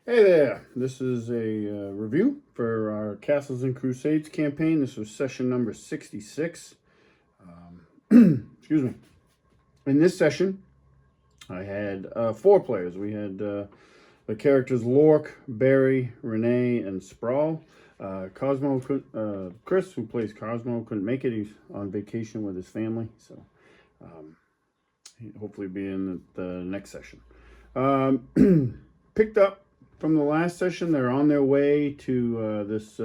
Hey there, this is a review for our Castles and Crusades campaign. This was session number 66. Excuse me. In this session, I had four players. We had the characters Lork, Barry, Renee, and Sprawl. Chris, who plays Cosmo, couldn't make it. He's on vacation with his family, so he'll hopefully be in the next session. Picked up from the last session. They're on their way to this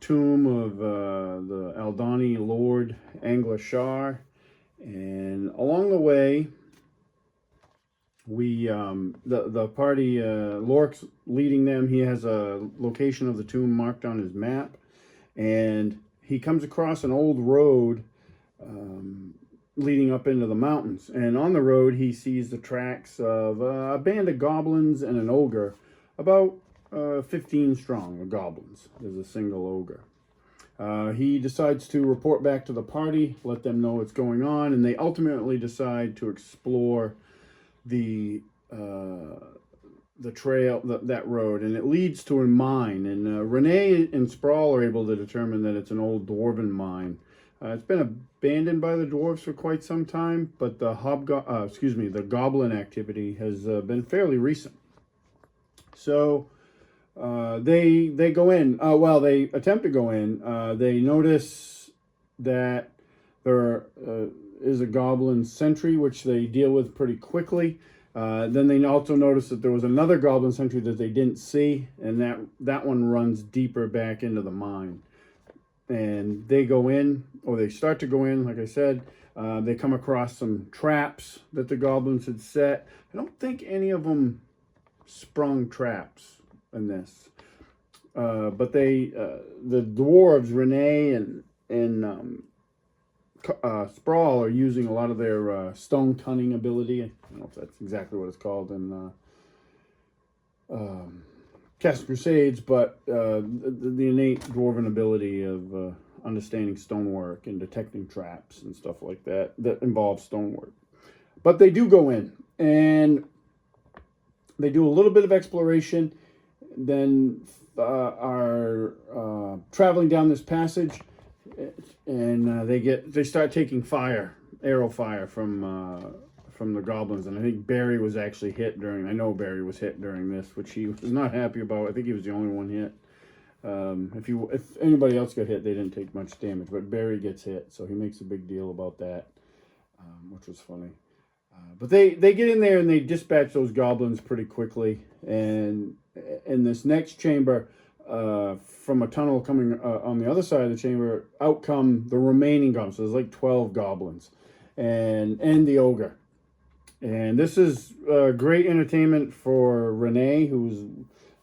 tomb of the Aldoni Lord Anglar-Shar, and along the way, we the party Lork's leading them. He has a location of the tomb marked on his map, and he comes across an old road leading up into the mountains. And on the road, he sees the tracks of a band of goblins and an ogre, about 15 strong of goblins. There's a single ogre. He decides to report back to the party, let them know what's going on, and they ultimately decide to explore the trail, that road, and it leads to a mine. And Renee and Sprawl are able to determine that it's an old dwarven mine. It's been abandoned by the dwarves for quite some time, but the goblin activity has been fairly recent. So they go in. They attempt to go in. They notice that there is a goblin sentry, which they deal with pretty quickly. Then they also notice that there was another goblin sentry that they didn't see, and that one runs deeper back into the mine. And they go in, or they start to go in, like I said. They come across some traps that the goblins had set. I don't think any of them sprung traps in this. But the dwarves, Renee and Sprawl, are using a lot of their stone cunning ability. I don't know if that's exactly what it's called in Cast Crusades, but the innate dwarven ability of understanding stonework and detecting traps and stuff like that involves stonework. But they do go in, and they do a little bit of exploration, then are traveling down this passage, and they start taking arrow fire from the goblins. And I think Barry was actually hit during. I know Barry was hit during this, which he was not happy about. I think he was the only one hit. If anybody else got hit, they didn't take much damage, but Barry gets hit, so he makes a big deal about that, which was funny. But they get in there and they dispatch those goblins pretty quickly. And in this next chamber, from a tunnel coming on the other side of the chamber, out come the remaining goblins. So there's like 12 goblins, and the ogre. And this is great entertainment for Renee, who's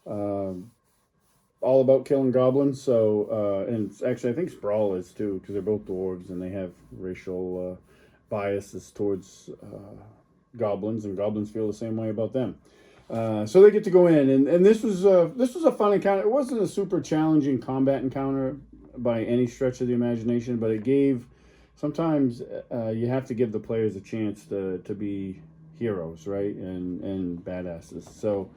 all about killing goblins. So, and actually, I think Sprawl is too, because they're both dwarves and they have racial biases towards goblins, and goblins feel the same way about them. So they get to go in, and this was a fun encounter. It wasn't a super challenging combat encounter by any stretch of the imagination, but it gave. Sometimes you have to give the players a chance to be heroes, right, and badasses. So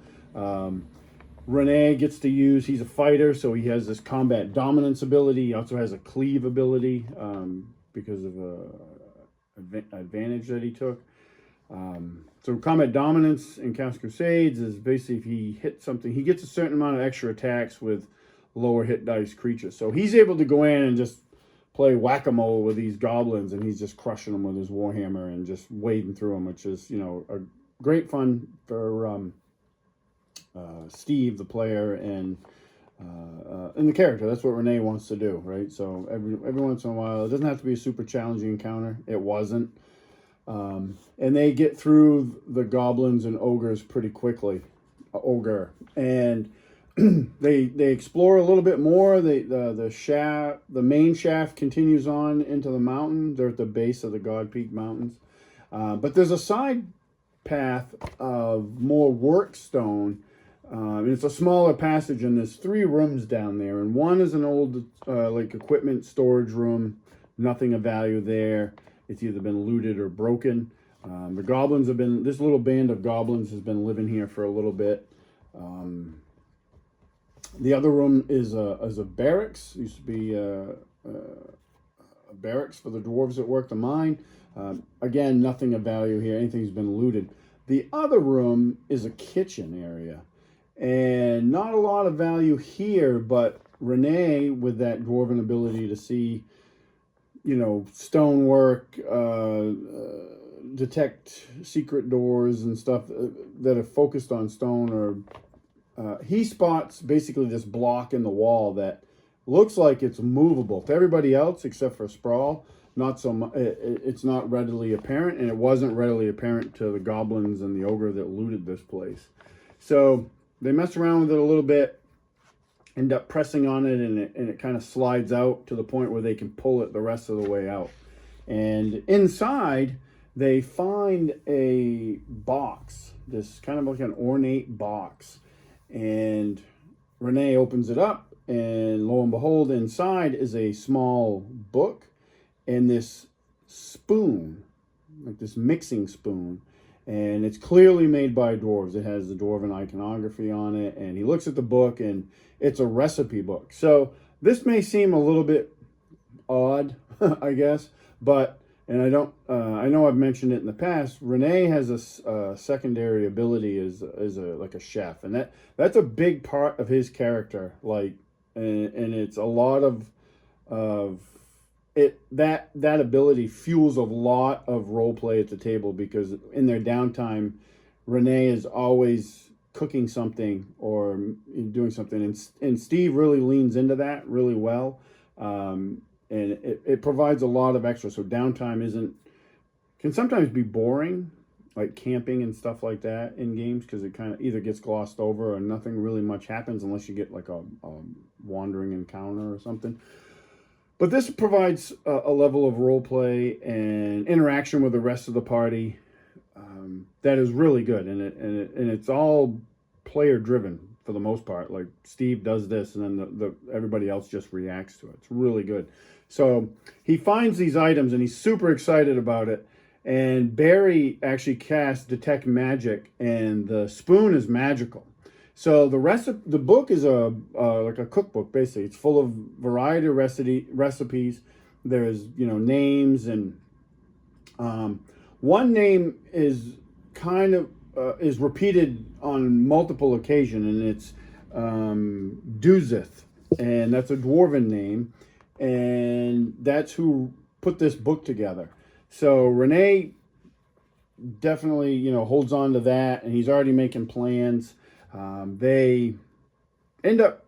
Renee gets to use. He's a fighter, so he has this combat dominance ability. He also has a cleave ability because of a advantage that he took. So combat dominance in Cast Crusades is basically if he hits something, he gets a certain amount of extra attacks with lower hit dice creatures. So he's able to go in and just play whack-a-mole with these goblins, and he's just crushing them with his warhammer and just wading through them, which is, a great fun for Steve, the player, and the character. That's what Renee wants to do, right? So every once in a while, it doesn't have to be a super challenging encounter. It wasn't. And they get through the goblins and ogres pretty quickly. And they explore a little bit more. The main shaft continues on into the mountain. They're at the base of the God Peak Mountains, but there's a side path of more work stone. And it's a smaller passage, and there's 3 rooms down there, and one is an old equipment storage room. Nothing of value there. It's either been looted or broken. The goblins this little band of goblins has been living here for a little bit. The other room is a barracks. Used to be a barracks for the dwarves that work the mine. Again, nothing of value here. Anything's been looted. The other room is a kitchen area. And not a lot of value here, but Renee, with that dwarven ability to see, you know, stonework, detect secret doors and stuff that are focused on stone, or he spots basically this block in the wall that looks like it's movable. To everybody else, except for Sprawl, not so much. It's not readily apparent, and it wasn't readily apparent to the goblins and the ogre that looted this place. So they mess around with it a little bit, end up pressing on it, and it kind of slides out to the point where they can pull it the rest of the way out. And inside, they find a box, this kind of like an ornate box. And Renee opens it up, and lo and behold, inside is a small book and this spoon, like this mixing spoon. And it's clearly made by dwarves. It has the dwarven iconography on it. And he looks at the book, and it's a recipe book. So this may seem a little bit odd, I guess. But, and I know I've mentioned it in the past, Renee has a secondary ability as like a chef. And that's a big part of his character. Like, and it's a lot of it, that ability fuels a lot of role play at the table, because in their downtime, Renee is always cooking something or doing something, and Steve really leans into that really well, and it provides a lot of extra. So downtime can sometimes be boring, like camping and stuff like that in games, because it kind of either gets glossed over or nothing really much happens unless you get like a wandering encounter or something. But this provides a level of role play and interaction with the rest of the party that is really good, and it's all player driven for the most part. Like Steve does this, and then everybody else just reacts to it. It's really good. So he finds these items, and he's super excited about it. And Barry actually casts Detect Magic, and the spoon is magical. So the book is like a cookbook, basically. It's full of variety of recipes. There's, you know, names, and one name is kind of is repeated on multiple occasions, and it's Duzith, and that's a dwarven name, and that's who put this book together. So Renee definitely, you know, holds on to that, and he's already making plans. They end up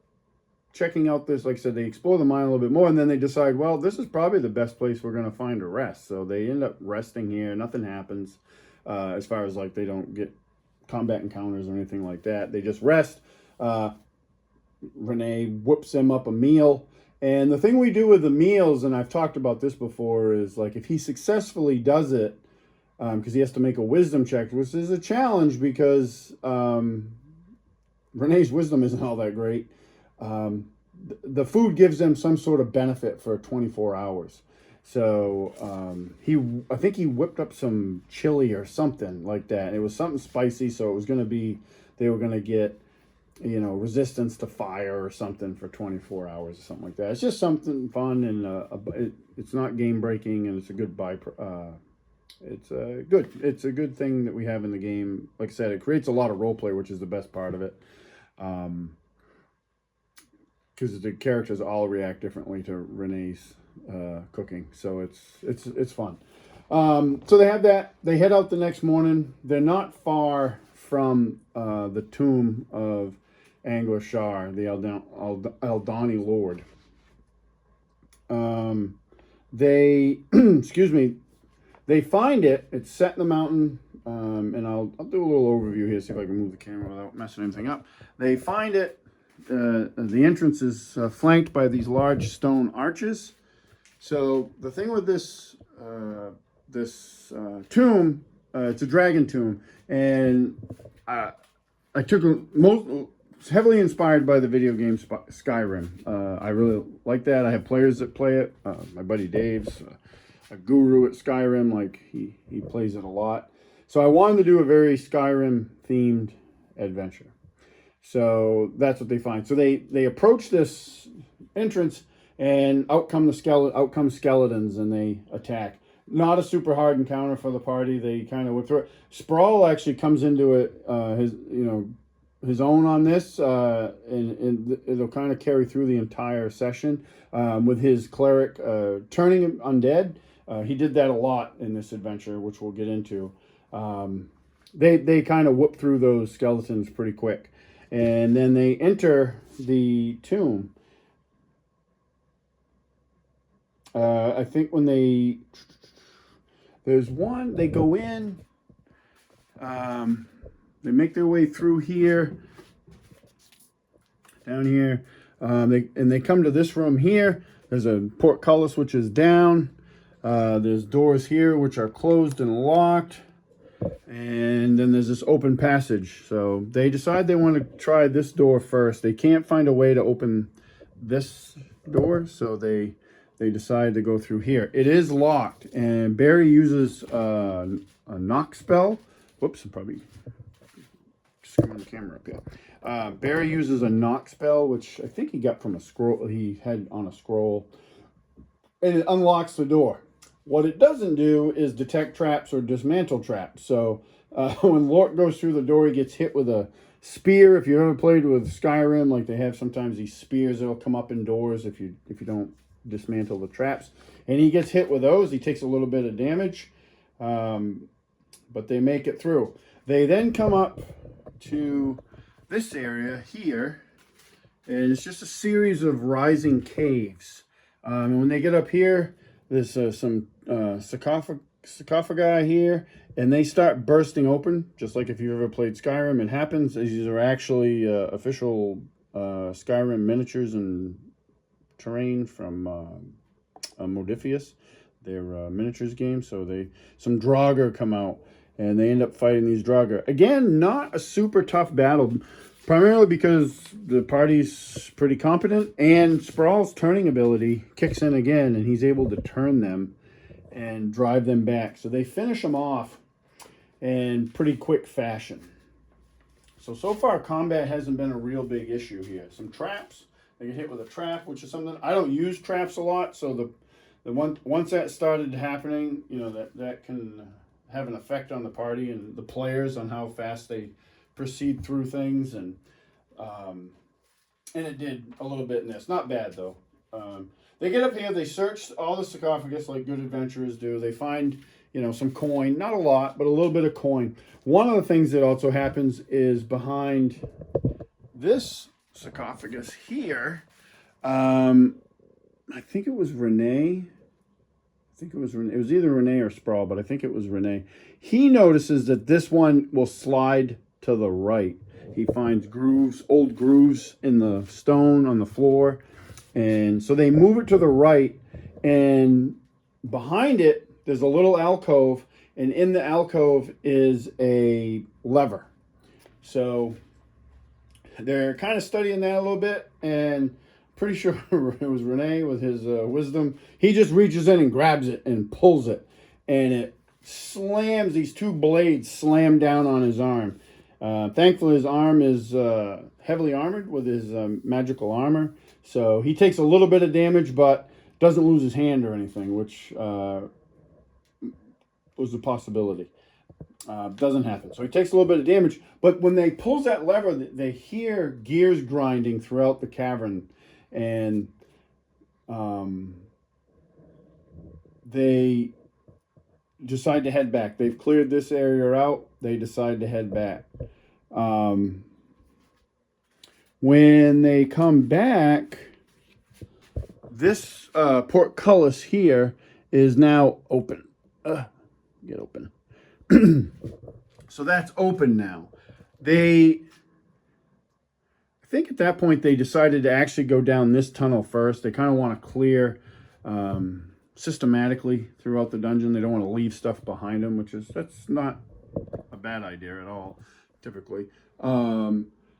checking out this, like I said, they explore the mine a little bit more, and then they decide, well, this is probably the best place we're going to find a rest. So they end up resting here. Nothing happens as far as like they don't get combat encounters or anything like that. They just rest. Renee whoops them up a meal. And the thing we do with the meals, and I've talked about this before, is like if he successfully does it, because he has to make a wisdom check, which is a challenge because Renee's wisdom isn't all that great. The food gives them some sort of benefit for 24 hours. So I think he whipped up some chili or something like that. It was something spicy, so it was going to be, they were going to get, you know, resistance to fire or something for 24 hours or something like that. It's just something fun, and it's not game breaking, and it's a good it's a good thing that we have in the game. Like I said, it creates a lot of role play, which is the best part of it. Because the characters all react differently to Renee's cooking, so it's fun. So they have that. They head out the next morning. They're not far from the tomb of Anglar-Shar, the Aldoni Lord. They excuse me. They find it. It's set in the mountain, and I'll do a little overview here, see if I can move the camera without messing anything up. They find it. The entrance is flanked by these large stone arches. So the thing with this tomb, it's a dragon tomb, and I took it's heavily inspired by the video game Skyrim. I really like that. I have players that play it. My buddy Dave's a guru at Skyrim. Like he plays it a lot. So I wanted to do a very Skyrim themed adventure. So that's what they find. So they approach this entrance, and out come skeletons, and they attack. Not a super hard encounter for the party. They kind of whip through it. Sprawl actually comes into it, his own on this, and it'll kind of carry through the entire session with his cleric turning him undead. He did that a lot in this adventure, which we'll get into. They kind of whoop through those skeletons pretty quick. And then they enter the tomb. I think when there's one, they go in, they make their way through here, down here, they come to this room here. There's a portcullis which is down. There's doors here which are closed and locked. And then there's this open passage. So they decide they want to try this door first. They can't find a way to open this door, so they decide to go through here. It is locked, and Barry uses a knock spell. Whoops, I'm probably screwing the camera up here. Barry uses a knock spell, which I think he got from a scroll. He had on a scroll, and it unlocks the door. What it doesn't do is detect traps or dismantle traps. So when Lort goes through the door, he gets hit with a spear. If you ever played with Skyrim, like they have sometimes these spears that'll come up in doors if you don't dismantle the traps. And he gets hit with those. He takes a little bit of damage, but they make it through. They then come up to this area here, and it's just a series of rising caves. And when they get up here, there's some sarcophagi here, and they start bursting open, just like if you've ever played Skyrim. It happens. These are actually official Skyrim miniatures and terrain from Modifius. They're miniatures games, so some Draugr come out, and they end up fighting these Draugr. Again, not a super tough battle, primarily because the party's pretty competent, and Sprawl's turning ability kicks in again, and he's able to turn them and drive them back. So they finish them off in pretty quick fashion. So far, combat hasn't been a real big issue here. Some traps. They get hit with a trap, which is something I don't use traps a lot. So once that started happening, that can have an effect on the party and the players on how fast they proceed through things, and it did a little bit in this. Not bad though. They get up here, they search all the sarcophagus like good adventurers do. They find some coin, not a lot, but a little bit of coin. One of the things that also happens is behind this sarcophagus here, I think it was Renee. It was either Renee or Sprawl, but I think it was Renee. He notices that this one will slide to the right. He finds old grooves in the stone on the floor. And so they move it to the right, and behind it, there's a little alcove, and in the alcove is a lever. So they're kind of studying that a little bit, and pretty sure it was Renee with his wisdom. He just reaches in and grabs it and pulls it, and it slams, these two blades slam down on his arm. Thankfully, his arm is heavily armored with his magical armor. So he takes a little bit of damage, but doesn't lose his hand or anything, which was a possibility. Doesn't happen. So he takes a little bit of damage, but when they pulls that lever, they hear gears grinding throughout the cavern, and they decide to head back. They've cleared this area out. They decide to head back. When they come back, this portcullis here is now open. Get open. So that's open now. I think at that point they decided to actually go down this tunnel first. They kind of want to clear systematically throughout the dungeon. They don't want to leave stuff behind them, that's not a bad idea at all, typically.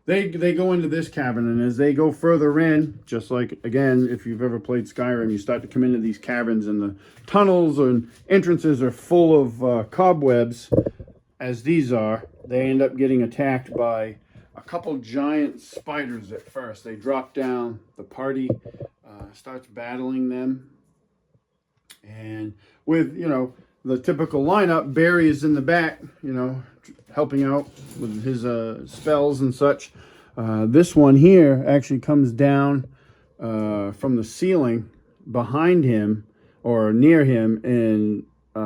They go into this cavern, and as they go further in, just like, again, if you've ever played Skyrim, you start to come into these caverns, and the tunnels and entrances are full of cobwebs, as these are. They end up getting attacked by a couple giant spiders at first. They drop down. The party starts battling them. And with, the typical lineup, Barry is in the back, helping out with his spells and such. This one here actually comes down from the ceiling behind him or near him and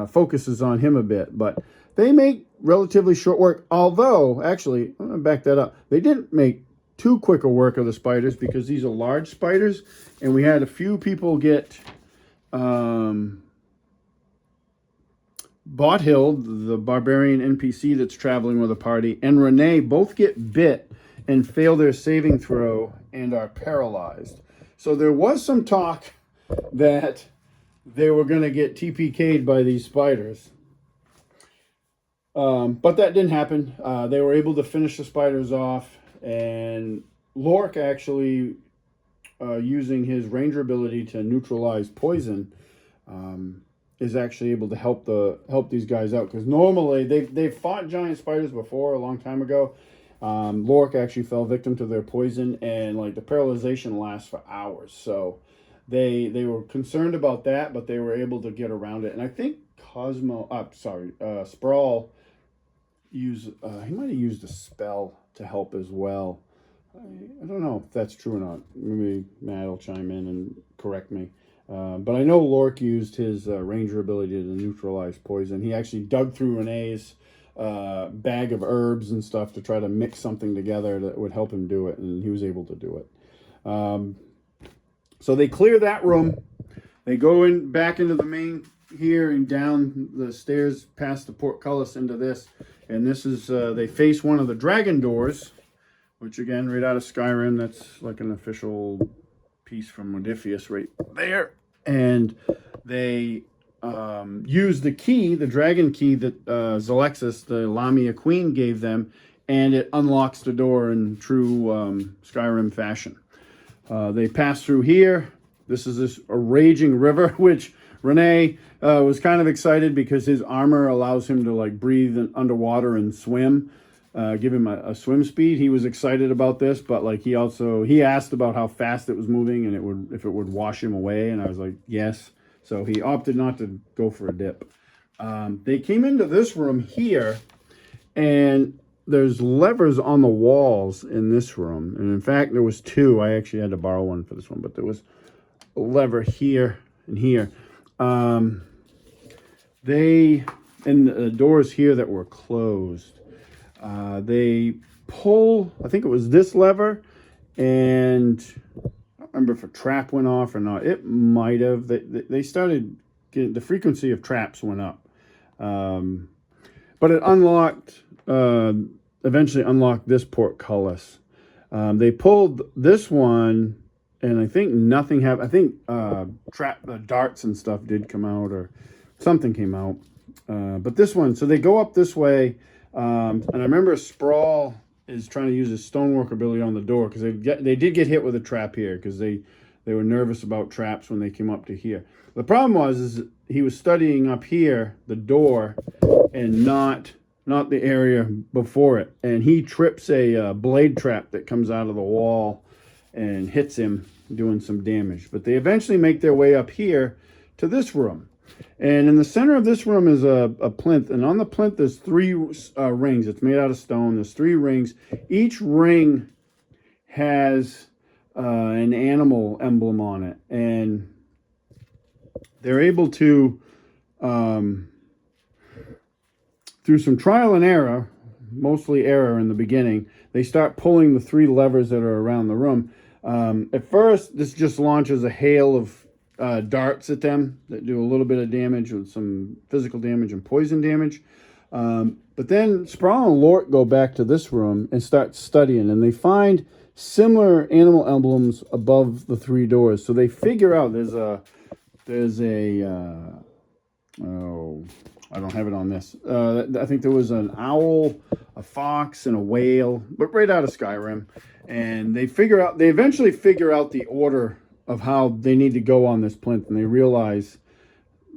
focuses on him a bit. But they make relatively short work, although, actually, I'm going to back that up. They didn't make too quick a work of the spiders because these are large spiders, and we had a few people get... Bothild, the barbarian NPC that's traveling with a party, and Renee both get bit and fail their saving throw and are paralyzed. So there was some talk that they were going to get TPK'd by these spiders. But that didn't happen. They were able to finish the spiders off, and Lork actually, using his ranger ability to neutralize poison, is actually able to help these guys out, because normally they've fought giant spiders before a long time ago. Lork actually fell victim to their poison, and like the paralyzation lasts for hours. So they were concerned about that, but they were able to get around it. And I think Sprawl he might have used a spell to help as well. I don't know if that's true or not. Maybe Matt will chime in and correct me. But I know Lork used his ranger ability to neutralize poison. He actually dug through Renee's bag of herbs and stuff to try to mix something together that would help him do it, and he was able to do it. So they clear that room. They go back into the main here and down the stairs past the portcullis into this. And this is, they face one of the dragon doors, which again, right out of Skyrim, that's like an official piece from Modiphius right there. And they use the key, the dragon key that Zalexis, the Lamia queen, gave them, and it unlocks the door in true Skyrim fashion. They pass through here. This is a raging river, which Renee was kind of excited because his armor allows him to like breathe underwater and swim, give him a swim speed. He was excited about this, but like he asked about how fast it was moving and if it would wash him away, and I was like, yes. So he opted not to go for a dip. They came into this room here, and there's levers on the walls in this room. And in fact, there was two. I actually had to borrow one for this one, but there was a lever here and here. And the doors here that were closed. They pull, I think it was this lever, and I don't remember if a trap went off or not. It might have. They started getting, the frequency of traps went up. But it unlocked, eventually unlocked this portcullis. They pulled this one, and I think nothing happened. I think darts and stuff did come out, or something came out. But this one, so they go up this way, and I remember Sprawl is trying to use his stonework ability on the door, because they did get hit with a trap here, because they were nervous about traps when they came up to here. The problem is he was studying up here, the door, and not the area before it. And he trips a blade trap that comes out of the wall and hits him, doing some damage. But they eventually make their way up here to this room. And in the center of this room is a plinth. And on the plinth, there's three rings. It's made out of stone. There's three rings. Each ring has an animal emblem on it. And they're able to, through some trial and error, mostly error in the beginning, they start pulling the three levers that are around the room. At first, this just launches a hail of darts at them that do a little bit of damage, with some physical damage and poison damage. But then Sprawl and Lort go back to this room and start studying, and they find similar animal emblems above the three doors. So they figure out there's a I don't have it on this. I think there was an owl, a fox, and a whale, but right out of Skyrim. And they eventually figure out the order of how they need to go on this plinth, and they realize,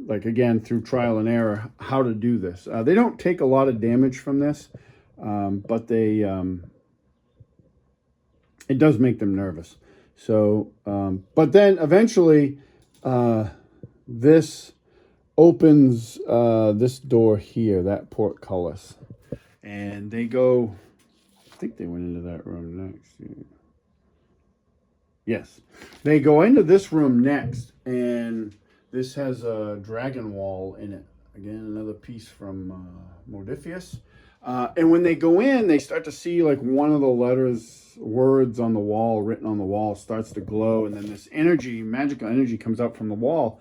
like again, through trial and error, how to do this. They don't take a lot of damage from this, but they it does make them nervous. So, but then eventually, this opens this door here, that portcullis, and they go. I think they went into that room next. Yes, they go into this room next, and this has a dragon wall in it. Again, another piece from Modiphius. And when they go in, they start to see like one of the words on the wall, written on the wall, starts to glow, and then this energy, magical energy, comes out from the wall,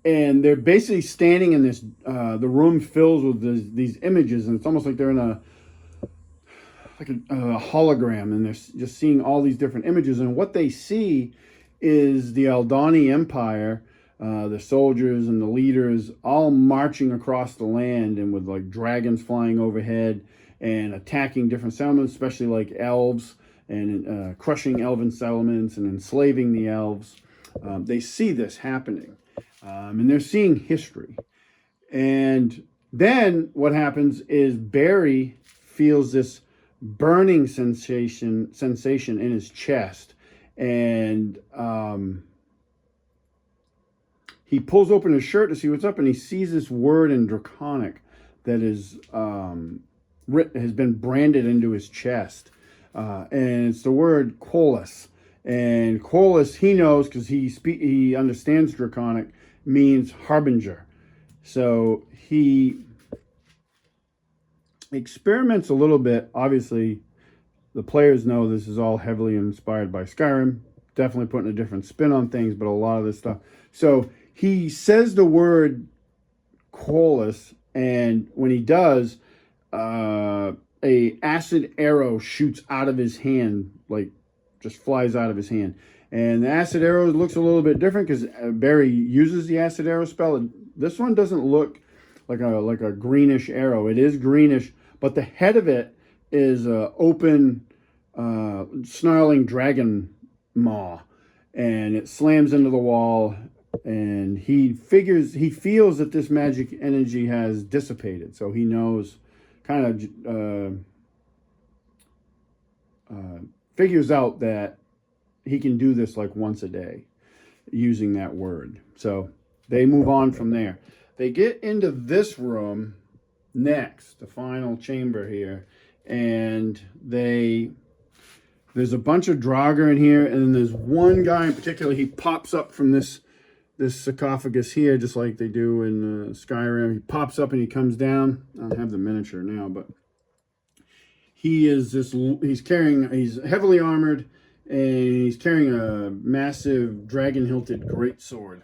and they're basically standing in this. The room fills with these images, and it's almost like they're in a hologram, and they're just seeing all these different images. And what they see is the Aldoni Empire, the soldiers and the leaders all marching across the land, and with like dragons flying overhead and attacking different settlements, especially like elves, and crushing elven settlements and enslaving the elves. They see this happening, and they're seeing history. And then what happens is Barry feels this burning sensation in his chest, and he pulls open his shirt to see what's up, and he sees this word in Draconic that is has been branded into his chest, and it's the word Quolus. And Quolus, he knows because he understands Draconic, means harbinger. So he experiments a little bit. Obviously, the players know this is all heavily inspired by Skyrim, definitely putting a different spin on things, but a lot of this stuff. So he says the word Quolus, and when he does, a acid arrow shoots out of his hand, like just flies out of his hand. And the acid arrow looks a little bit different because Barry uses the acid arrow spell. And this one doesn't look like a greenish arrow. It is greenish, but the head of it is open, snarling dragon maw, and it slams into the wall. And he feels that this magic energy has dissipated, so he knows, kind of figures out that he can do this like once a day using that word. So they move on from there. They get into this room next, the final chamber here, and there's a bunch of Draugr in here, and then there's one guy in particular. He pops up from this sarcophagus here, just like they do in Skyrim. He pops up and he comes down. I don't have the miniature now, but he's heavily armored, and he's carrying a massive dragon-hilted greatsword.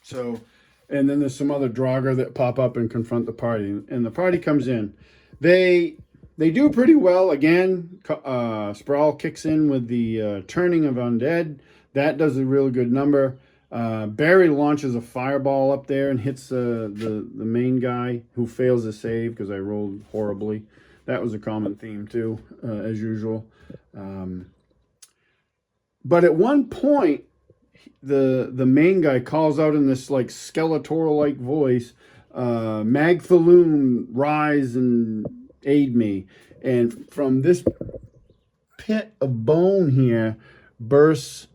So, and then there's some other Draugr that pop up and confront the party, and the party comes in. They do pretty well. Again, Sprawl kicks in with the turning of undead. That does a real good number. Barry launches a fireball up there and hits the main guy, who fails to save because I rolled horribly. That was a common theme too, as usual. But at one point, the main guy calls out in this like Skeletor-like voice, Magthaloon, rise and aid me. And from this pit of bone here bursts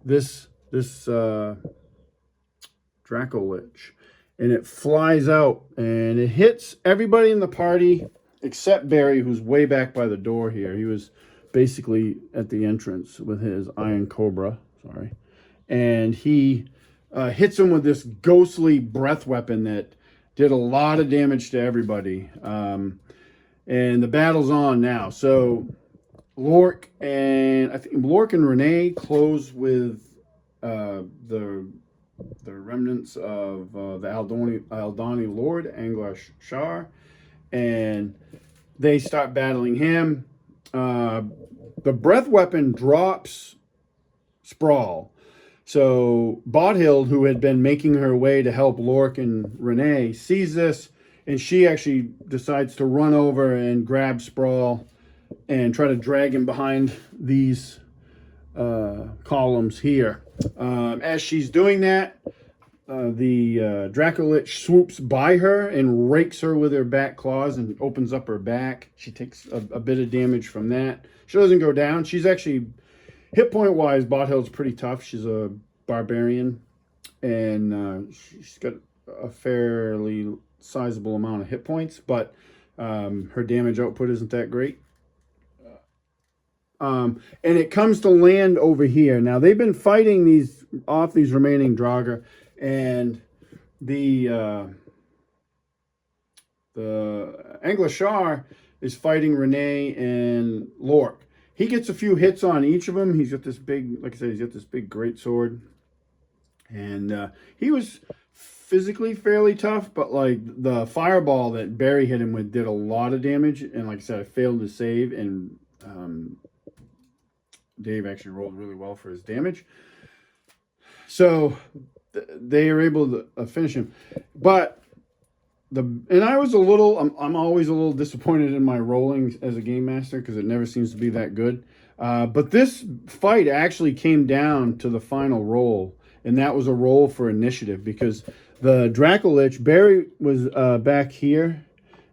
this Dracolich, and it flies out and it hits everybody in the party except Barry, who's way back by the door here. He was basically at the entrance with his Iron Cobra, and he hits him with this ghostly breath weapon that did a lot of damage to everybody. And the battle's on now. So Lork and Renee close with the remnants of the Aldoni Lord, Anglar-Shar, and they start battling him. The breath weapon drops Sprawl. So Bothild, who had been making her way to help Lork and Renee, sees this, and she actually decides to run over and grab Sprawl and try to drag him behind these columns here. As she's doing that, Dracolich swoops by her and rakes her with her back claws and opens up her back. She takes a bit of damage from that. She doesn't go down. She's actually, hit point wise, Bothild's pretty tough. She's a barbarian, and she's got a fairly sizable amount of hit points, but her damage output isn't that great. And it comes to land over here. Now, they've been fighting these remaining Draugr, and the Anglar-Shar is fighting Renee and Lork. He gets a few hits on each of them. He's got this big, like I said, he's got this big greatsword. And he was physically fairly tough, but like the fireball that Barry hit him with did a lot of damage. And like I said, I failed to save, and Dave actually rolled really well for his damage. So they are able to finish him. But and I was I'm always a little disappointed in my rolling as a game master because it never seems to be that good. But this fight actually came down to the final roll, and that was a roll for initiative because the Dracolich, Barry was back here,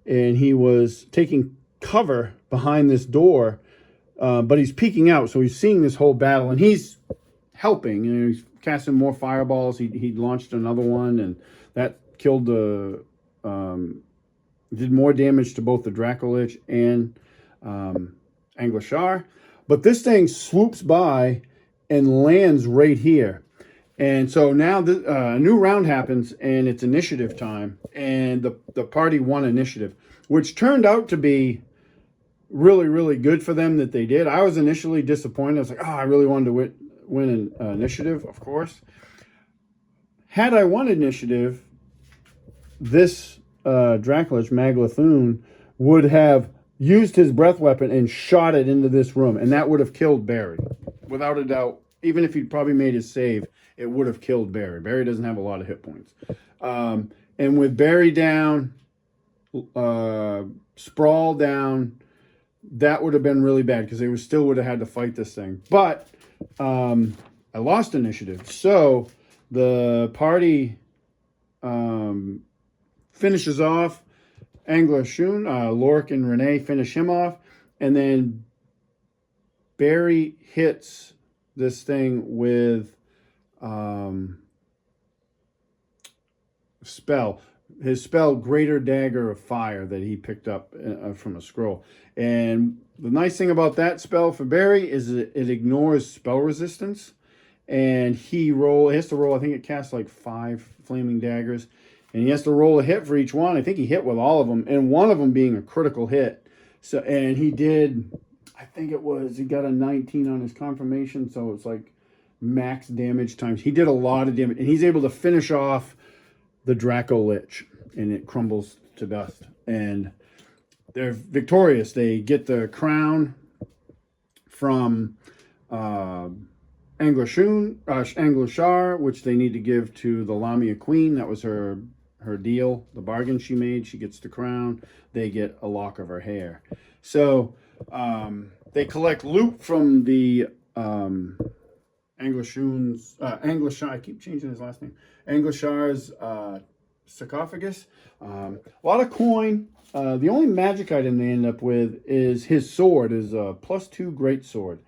and he was taking cover behind this door, but he's peeking out, so he's seeing this whole battle, and he's helping. He's casting more fireballs. He launched another one, and that killed did more damage to both the Dracolich and Anglar-Shar. But this thing swoops by and lands right here. And so now a new round happens, and it's initiative time, and the party won initiative, which turned out to be really, really good for them that they did. I was initially disappointed. I was like, I really wanted to win an initiative, of course. Had I won initiative, this Dracolich, Maglathun, would have used his breath weapon and shot it into this room, and that would have killed Barry. Without a doubt, even if he'd probably made his save, it would have killed Barry. Barry doesn't have a lot of hit points. And with Barry down, Sprawl down, that would have been really bad because they still would have had to fight this thing. But I lost initiative. So the party finishes off Anglar-Shar. Lork and Renee finish him off. And then Barry hits this thing with spell. His spell, Greater Dagger of Fire, that he picked up from a scroll. And the nice thing about that spell for Barry is it ignores spell resistance. And he has to roll, I think it casts like 5 flaming daggers. And he has to roll a hit for each one. I think he hit with all of them, and one of them being a critical hit. So, and he did, I think he got a 19 on his confirmation, so it's like max damage times. He did a lot of damage, and he's able to finish off the Dracolich, and it crumbles to dust. And they're victorious. They get the crown from Anglar-Shar, which they need to give to the Lamia Queen. That was her deal, the bargain she made. She gets the crown. They get a lock of her hair. So they collect loot from the Anglar-Shar. I keep changing his last name. Anglar-Shar's sarcophagus. A lot of coin. The only magic item they end up with is his sword, is a +2 greatsword.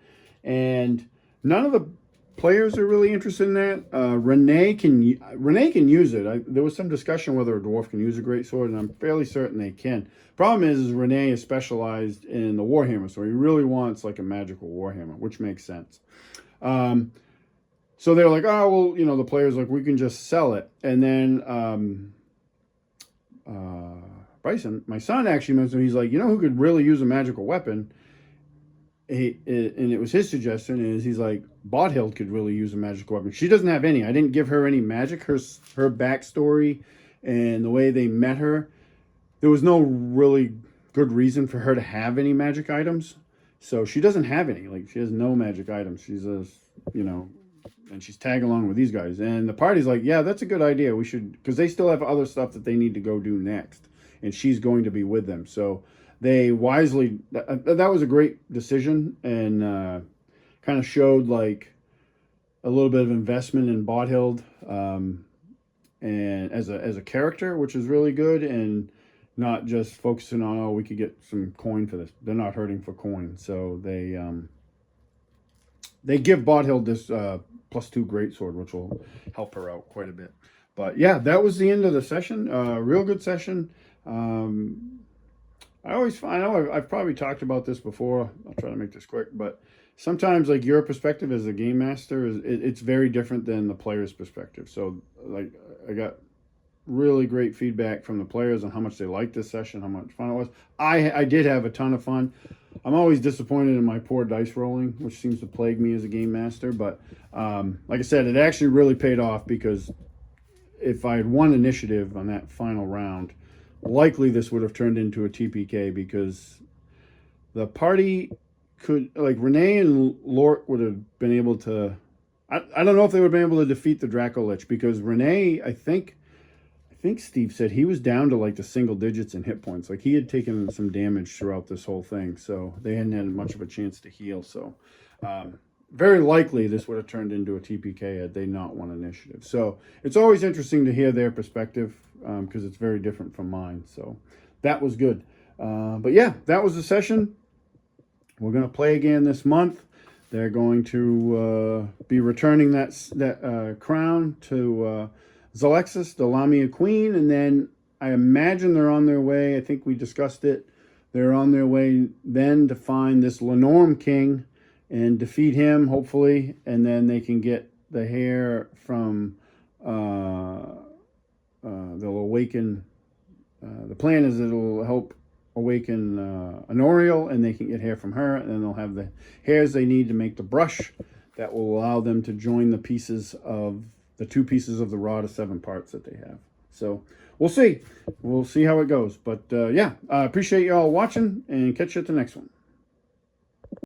And none of the players are really interested in that. Renee can use it. There was some discussion whether a dwarf can use a greatsword, and I'm fairly certain they can. Problem is Renee is specialized in the Warhammer, so he really wants like a magical Warhammer, which makes sense. So they're like, oh, well, the players like, we can just sell it. And then Bryson, my son, actually mentioned, he's like, who could really use a magical weapon? And it was his suggestion, is he's like, Bothild could really use a magical weapon. She doesn't have any. I didn't give her any magic. Her backstory and the way they met her, there was no really good reason for her to have any magic items. So she doesn't have any. Like, she has no magic items. She's and she's tagging along with these guys. And the party's like, yeah, that's a good idea. We should, because they still have other stuff that they need to go do next. And she's going to be with them. So they wisely, that was a great decision, and kind of showed like a little bit of investment in Bothild. and as a character, which is really good, and not just focusing on, oh, we could get some coin for this. They're not hurting for coin, so they give Bothild this +2 greatsword, which will help her out quite a bit. But yeah, that was the end of the session. Real good session. I know I've probably talked about this before. I'll try to make this quick, but sometimes like your perspective as a game master it's very different than the player's perspective. So like I got really great feedback from the players on how much they liked this session, how much fun it was. I did have a ton of fun. I'm always disappointed in my poor dice rolling, which seems to plague me as a game master. But like I said, it actually really paid off, because if I had won initiative on that final round, likely this would have turned into a TPK, because the party could, like Renee and Lort would have been able to, I don't know if they would have been able to defeat the Draco Lich, because Renee, I think Steve said he was down to like the single digits in hit points. Like he had taken some damage throughout this whole thing, so they hadn't had much of a chance to heal. So very likely this would have turned into a TPK had they not won initiative. So it's always interesting to hear their perspective, because it's very different from mine. So that was good. But yeah, that was the session. We're going to play again this month. They're going to be returning that crown to Zalexis, the Lamia Queen, and then I imagine they're on their way. I think we discussed it. They're on their way then to find this Lenorm King and defeat him, hopefully, and then they can get the hair from. They'll awaken. The plan is it'll help awaken Honorial, and they can get hair from her, and then they'll have the hairs they need to make the brush that will allow them to join the pieces of the 2 pieces of the rod of 7 parts that they have. So we'll see how it goes. But yeah, I appreciate you all watching, and catch you at the next one.